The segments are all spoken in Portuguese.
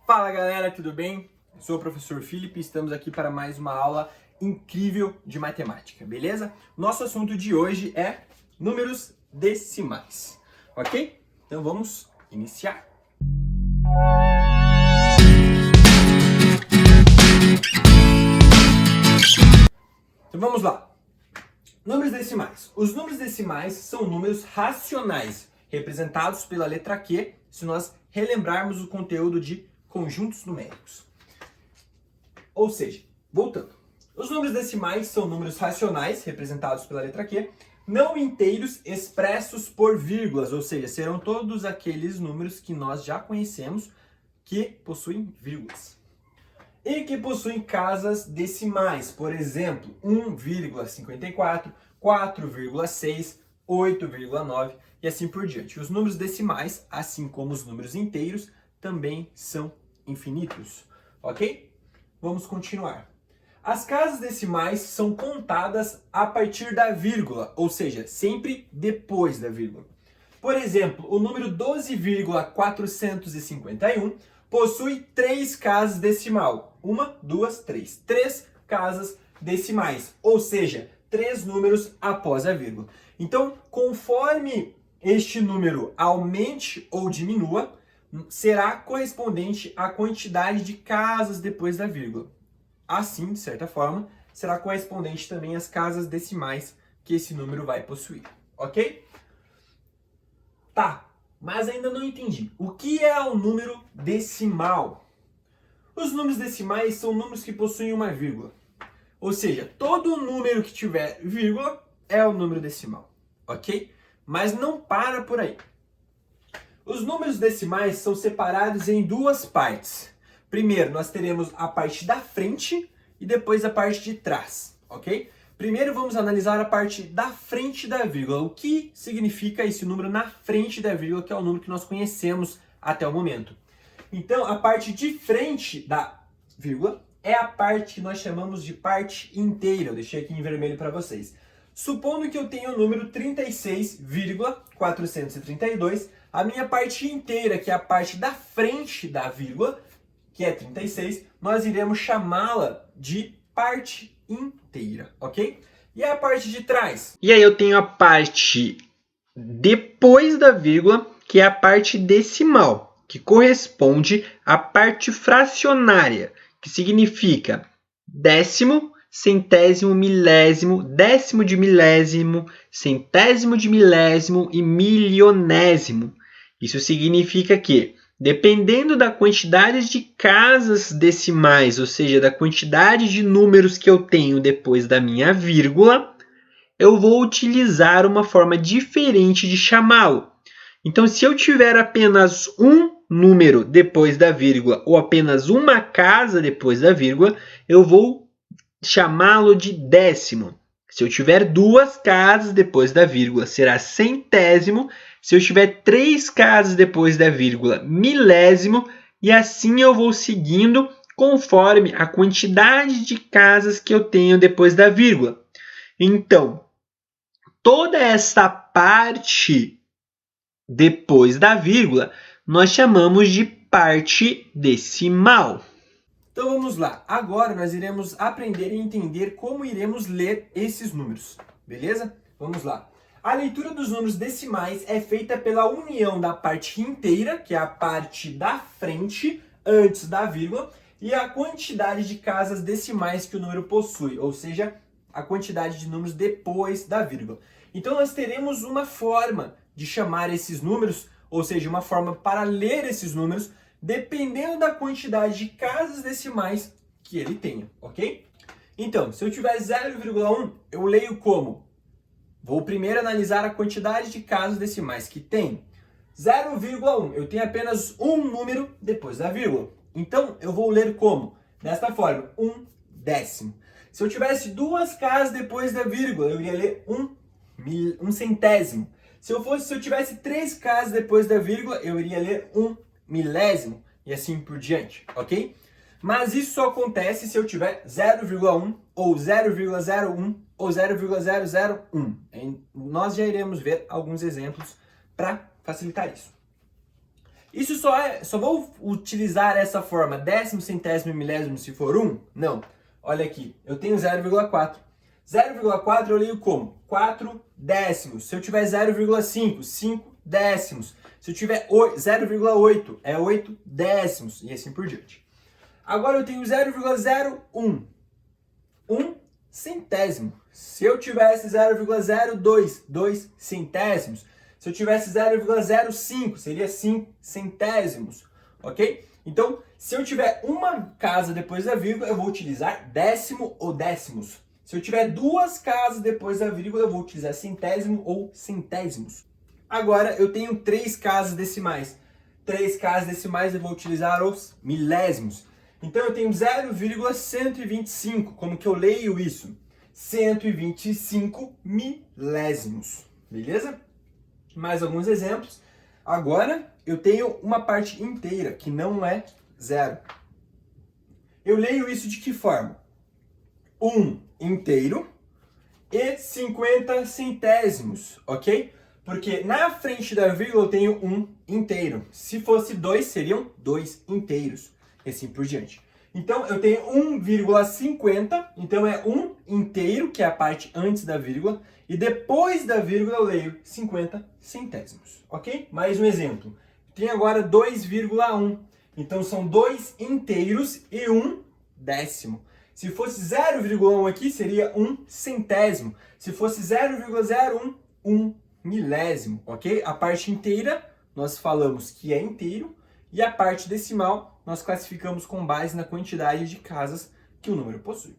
Fala galera, tudo bem? Eu sou o professor Felipe e estamos aqui para mais uma aula incrível de matemática, beleza? Nosso assunto de hoje é números decimais, ok? Então vamos iniciar. Então vamos lá. Números decimais. Os números decimais são números racionais, representados pela letra Q, se nós relembrarmos o conteúdo de conjuntos numéricos. Ou seja, voltando. Os números decimais são números racionais, representados pela letra Q, não inteiros expressos por vírgulas, ou seja, serão todos aqueles números que nós já conhecemos que possuem vírgulas. E que possuem casas decimais, por exemplo, 1,54, 4,6, 8,9 e assim por diante. Os números decimais, assim como os números inteiros, também são infinitos, ok? Vamos continuar. As casas decimais são contadas a partir da vírgula, ou seja, sempre depois da vírgula. Por exemplo, o número 12,451 possui 3 casas decimal. 1, 2, 3. 3 casas decimais, ou seja, 3 números após a vírgula. Então, conforme este número aumente ou diminua, será correspondente à quantidade de casas depois da vírgula. Assim, de certa forma, será correspondente também às casas decimais que esse número vai possuir, ok? Tá, mas ainda não entendi. O que é o número decimal? Os números decimais são números que possuem uma vírgula. Ou seja, todo número que tiver vírgula é o número decimal, ok? Mas não para por aí. Os números decimais são separados em duas partes. Primeiro, nós teremos a parte da frente e depois a parte de trás, ok? Primeiro, vamos analisar a parte da frente da vírgula. O que significa esse número na frente da vírgula, que é o número que nós conhecemos até o momento. Então, a parte de frente da vírgula é a parte que nós chamamos de parte inteira. Eu deixei aqui em vermelho para vocês. Supondo que eu tenho o número 36,432, a minha parte inteira, que é a parte da frente da vírgula, que é 36, nós iremos chamá-la de parte inteira, ok? E a parte de trás? E aí eu tenho a parte depois da vírgula, que é a parte decimal, que corresponde à parte fracionária, que significa décimo, centésimo, milésimo, décimo de milésimo, centésimo de milésimo e milionésimo. Isso significa que, dependendo da quantidade de casas decimais, ou seja, da quantidade de números que eu tenho depois da minha vírgula, eu vou utilizar uma forma diferente de chamá-lo. Então, se eu tiver apenas um número depois da vírgula ou apenas uma casa depois da vírgula, eu vou chamá-lo de décimo. Se eu tiver 2 casas depois da vírgula, será centésimo. Se eu tiver 3 casas depois da vírgula, milésimo. E assim eu vou seguindo conforme a quantidade de casas que eu tenho depois da vírgula. Então, toda essa parte depois da vírgula, nós chamamos de parte decimal. Então vamos lá, agora nós iremos aprender e entender como iremos ler esses números, beleza? Vamos lá. A leitura dos números decimais é feita pela união da parte inteira, que é a parte da frente, antes da vírgula, e a quantidade de casas decimais que o número possui, ou seja, a quantidade de números depois da vírgula. Então nós teremos uma forma de chamar esses números, ou seja, uma forma para ler esses números, dependendo da quantidade de casas decimais que ele tenha, ok? Então, se eu tiver 0,1, eu leio como? Vou primeiro analisar a quantidade de casas decimais que tem. 0,1, eu tenho apenas um número depois da vírgula. Então, eu vou ler como? Desta forma, 1/10. Se eu tivesse 2 casas depois da vírgula, eu iria ler 1 centésimo. Se eu tivesse 3 casas depois da vírgula, eu iria ler 1 milésimo e assim por diante, ok? Mas isso só acontece se eu tiver 0,1 ou 0,01 ou 0,001. Nós já iremos ver alguns exemplos para facilitar isso. Isso só vou utilizar essa forma, décimo, centésimo e milésimo se for 1? Não. Olha aqui, eu tenho 0,4. 0,4 eu leio como? 4 décimos. Se eu tiver 0,5, 5 décimos. Se eu tiver 0,8, é 8 décimos. E assim por diante. Agora eu tenho 0,01. 1 centésimo. Se eu tivesse 0,02, 2 centésimos. Se eu tivesse 0,05, seria 5 centésimos, ok? Então, se eu tiver uma casa depois da vírgula, eu vou utilizar décimo ou décimos. Se eu tiver duas casas depois da vírgula, eu vou utilizar centésimo ou centésimos. Agora, eu tenho 3 casas decimais. 3 casas decimais eu vou utilizar os milésimos. Então, eu tenho 0,125. Como que eu leio isso? 125 milésimos. Beleza? Mais alguns exemplos. Agora, eu tenho uma parte inteira, que não é zero. Eu leio isso de que forma? 1 inteiro e 50 centésimos, ok? Porque na frente da vírgula eu tenho 1 inteiro. Se fosse 2, seriam 2 inteiros. E assim por diante. Então, eu tenho 1,50, então é 1 inteiro, que é a parte antes da vírgula, e depois da vírgula eu leio 50 centésimos, ok? Mais um exemplo. Tem agora 2,1, então são 2 inteiros e 1 décimo. Se fosse 0,1 aqui, seria 1 centésimo. Se fosse 0,01, 1 milésimo, ok? A parte inteira, nós falamos que é inteiro, e a parte decimal, nós classificamos com base na quantidade de casas que o número possui.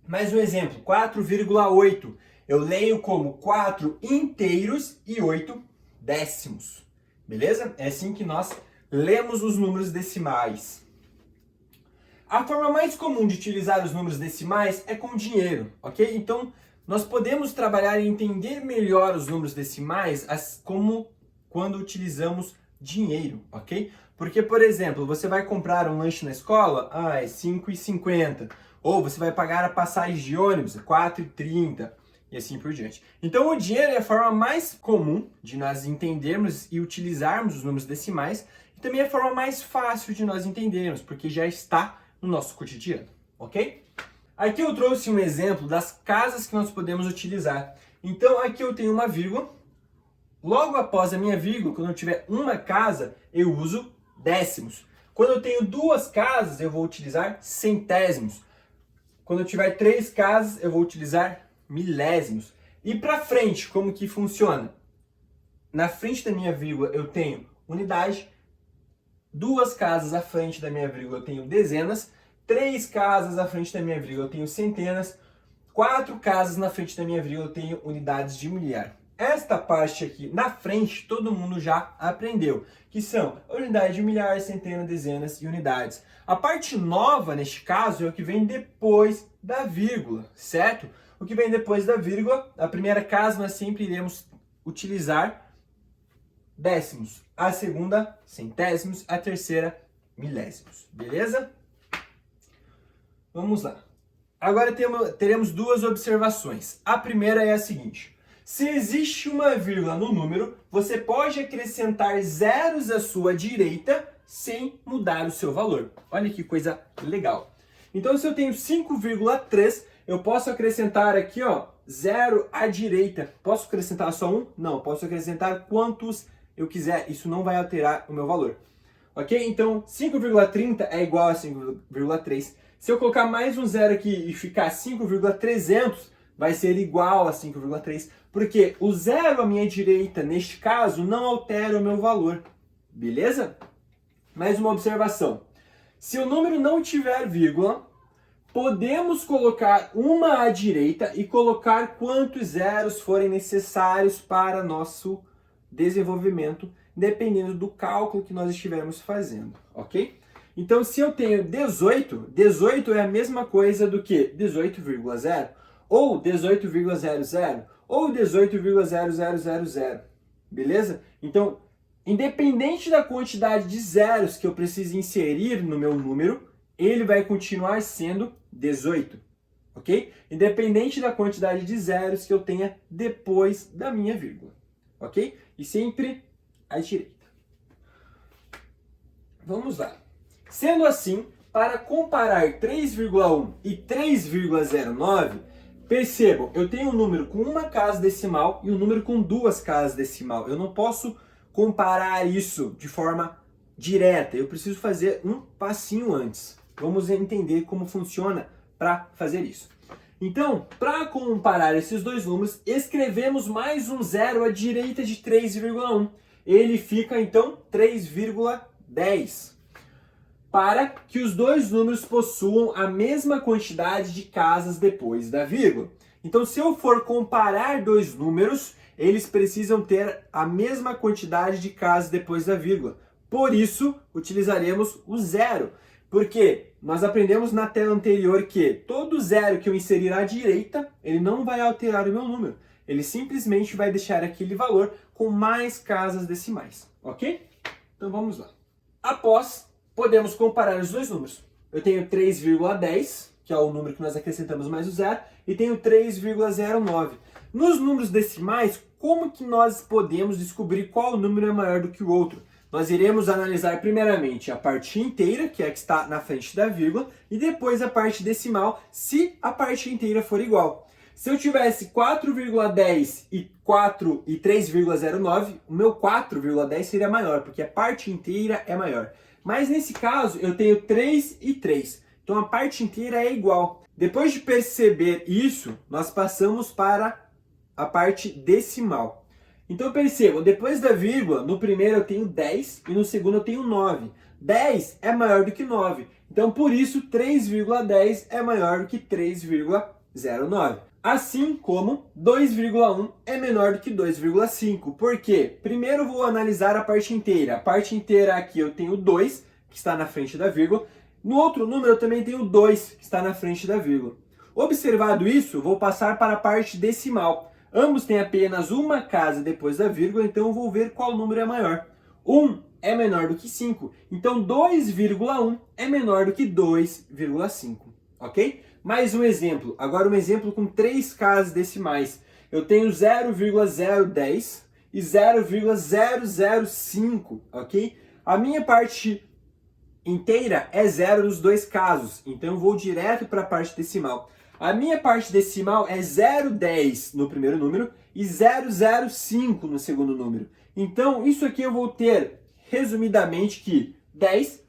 Mais um exemplo, 4,8. Eu leio como 4 inteiros e 8 décimos. Beleza? É assim que nós lemos os números decimais. A forma mais comum de utilizar os números decimais é com dinheiro, ok? Então, nós podemos trabalhar e entender melhor os números decimais como quando utilizamos dinheiro, ok? Porque, por exemplo, você vai comprar um lanche na escola, é R$ 5,50. Ou você vai pagar a passagem de ônibus, R$ 4,30. E assim por diante. Então, o dinheiro é a forma mais comum de nós entendermos e utilizarmos os números decimais. E também é a forma mais fácil de nós entendermos, porque já está no nosso cotidiano, ok? Aqui eu trouxe um exemplo das casas que nós podemos utilizar. Então, aqui eu tenho uma vírgula. Logo após a minha vírgula, quando eu tiver uma casa, eu uso décimos. Quando eu tenho 2 casas, eu vou utilizar centésimos. Quando eu tiver 3 casas, eu vou utilizar milésimos. E para frente, como que funciona? Na frente da minha vírgula eu tenho unidade, 2 casas à frente da minha vírgula eu tenho dezenas, 3 casas à frente da minha vírgula eu tenho centenas, 4 casas na frente da minha vírgula eu tenho unidades de milhar. Esta parte aqui na frente todo mundo já aprendeu, que são unidade de milhar, centena, dezenas e unidades. A parte nova neste caso é o que vem depois da vírgula, certo? O que vem depois da vírgula, a primeira casa nós sempre iremos utilizar décimos, a segunda centésimos, a terceira milésimos, beleza? Vamos lá. Agora teremos 2 observações. A primeira é a seguinte: se existe uma vírgula no número, você pode acrescentar zeros à sua direita sem mudar o seu valor. Olha que coisa legal. Então, se eu tenho 5,3, eu posso acrescentar aqui, ó, 0 à direita. Posso acrescentar só 1? Não, posso acrescentar quantos eu quiser. Isso não vai alterar o meu valor. Ok? Então, 5,30 é igual a 5,3. Se eu colocar mais um zero aqui e ficar 5,300, vai ser igual a 5,3. Porque o zero à minha direita, neste caso, não altera o meu valor. Beleza? Mais uma observação. Se o número não tiver vírgula, podemos colocar uma à direita e colocar quantos zeros forem necessários para nosso desenvolvimento, dependendo do cálculo que nós estivermos fazendo, ok? Então, se eu tenho 18, 18 é a mesma coisa do que 18,0, ou 18,00, ou 18,0000, beleza? Então, independente da quantidade de zeros que eu preciso inserir no meu número, ele vai continuar sendo 18, ok? Independente da quantidade de zeros que eu tenha depois da minha vírgula, ok? E sempre à direita. Vamos lá. Sendo assim, para comparar 3,1 e 3,09, percebam, eu tenho um número com uma casa decimal e um número com duas casas decimal. Eu não posso comparar isso de forma direta, eu preciso fazer um passinho antes. Vamos entender como funciona para fazer isso. Então, para comparar esses dois números, escrevemos mais um zero à direita de 3,1. Ele fica, então, 3,10. Para que os dois números possuam a mesma quantidade de casas depois da vírgula. Então, se eu for comparar dois números, eles precisam ter a mesma quantidade de casas depois da vírgula. Por isso, utilizaremos o zero. Porque nós aprendemos na tela anterior que todo zero que eu inserir à direita, ele não vai alterar o meu número. Ele simplesmente vai deixar aquele valor com mais casas decimais, ok? Então vamos lá. Após, podemos comparar os dois números. Eu tenho 3,10, que é o número que nós acrescentamos mais o zero, e tenho 3,09. Nos números decimais, como que nós podemos descobrir qual número é maior do que o outro? Nós iremos analisar primeiramente a parte inteira, que é a que está na frente da vírgula, e depois a parte decimal, se a parte inteira for igual. Se eu tivesse 4,10 e 3,09, o meu 4,10 seria maior, porque a parte inteira é maior. Mas nesse caso, eu tenho 3 e 3, então a parte inteira é igual. Depois de perceber isso, nós passamos para a parte decimal. Então percebam, depois da vírgula, no primeiro eu tenho 10 e no segundo eu tenho 9. 10 é maior do que 9. Então por isso 3,10 é maior do que 3,09. Assim como 2,1 é menor do que 2,5. Por quê? Primeiro eu vou analisar a parte inteira. A parte inteira aqui eu tenho 2, que está na frente da vírgula. No outro número eu também tenho 2, que está na frente da vírgula. Observado isso, vou passar para a parte decimal. Ambos têm apenas uma casa depois da vírgula, então eu vou ver qual número é maior. 1 é menor do que 5, então 2,1 é menor do que 2,5, ok? Mais um exemplo, agora um exemplo com 3 casas decimais. Eu tenho 0,010 e 0,005, ok? A minha parte inteira é zero nos dois casos, então eu vou direto para a parte decimal. A minha parte decimal é 0,10 no primeiro número e 0,05 no segundo número. Então, isso aqui eu vou ter, resumidamente, que 10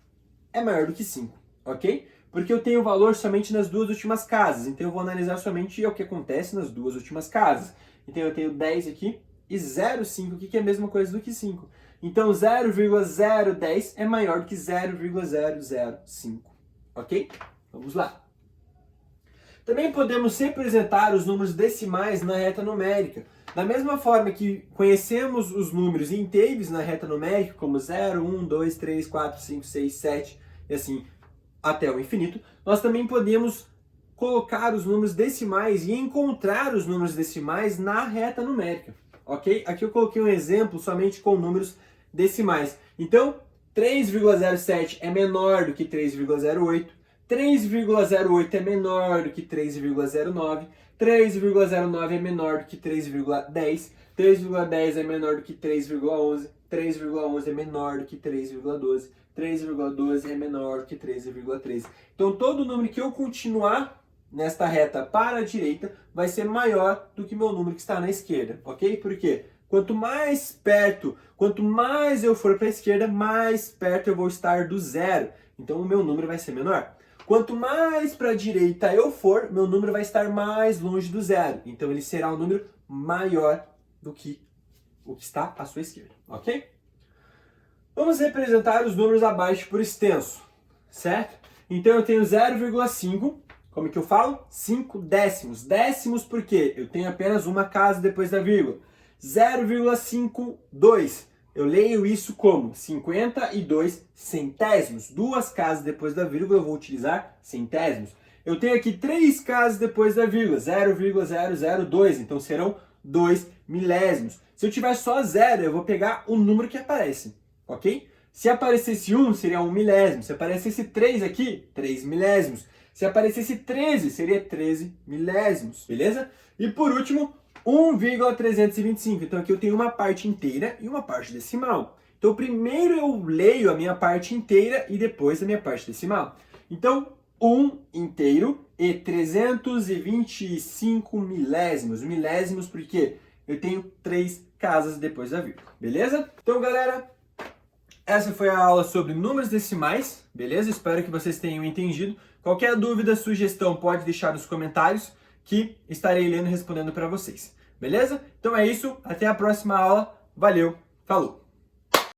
é maior do que 5, ok? Porque eu tenho valor somente nas duas últimas casas, então eu vou analisar somente o que acontece nas duas últimas casas. Então, eu tenho 10 aqui e 0,5 aqui, que é a mesma coisa do que 5. Então, 0,010 é maior do que 0,005, ok? Vamos lá. Também podemos representar os números decimais na reta numérica. Da mesma forma que conhecemos os números inteiros na reta numérica, como 0, 1, 2, 3, 4, 5, 6, 7 e assim até o infinito, nós também podemos colocar os números decimais e encontrar os números decimais na reta numérica, ok? Aqui eu coloquei um exemplo somente com números decimais. Então, 3,07 é menor do que 3,08. 3,08 é menor do que 3,09, 3,09 é menor do que 3,10, 3,10 é menor do que 3,11, 3,11 é menor do que 3,12, 3,12 é menor do que 13,13. Então todo número que eu continuar nesta reta para a direita vai ser maior do que meu número que está na esquerda, ok? Por quê? Quanto mais perto, quanto mais eu for para a esquerda, mais perto eu vou estar do zero. Então o meu número vai ser menor. Quanto mais para a direita eu for, meu número vai estar mais longe do zero. Então ele será um número maior do que o que está à sua esquerda, ok? Vamos representar os números abaixo por extenso, certo? Então eu tenho 0,5, como que eu falo? 5 décimos. Décimos por quê? Eu tenho apenas uma casa depois da vírgula. 0,52. Eu leio isso como 52 centésimos. Duas casas depois da vírgula eu vou utilizar centésimos. Eu tenho aqui 3 casas depois da vírgula, 0,002. Então serão 2 milésimos. Se eu tiver só 0, eu vou pegar o número que aparece, ok? Se aparecesse 1, seria 1 milésimo. Se aparecesse 3 aqui, 3 milésimos. Se aparecesse 13, seria 13 milésimos, beleza? E por último, 1,325. Então aqui eu tenho uma parte inteira e uma parte decimal. Então, primeiro eu leio a minha parte inteira e depois a minha parte decimal. Então, 1 inteiro e 325 milésimos. Milésimos porque eu tenho 3 casas depois da vírgula, beleza? Então, galera, essa foi a aula sobre números decimais, beleza? Espero que vocês tenham entendido. Qualquer dúvida, sugestão, pode deixar nos comentários que estarei lendo e respondendo para vocês, beleza? Então é isso, até a próxima aula. Valeu, falou!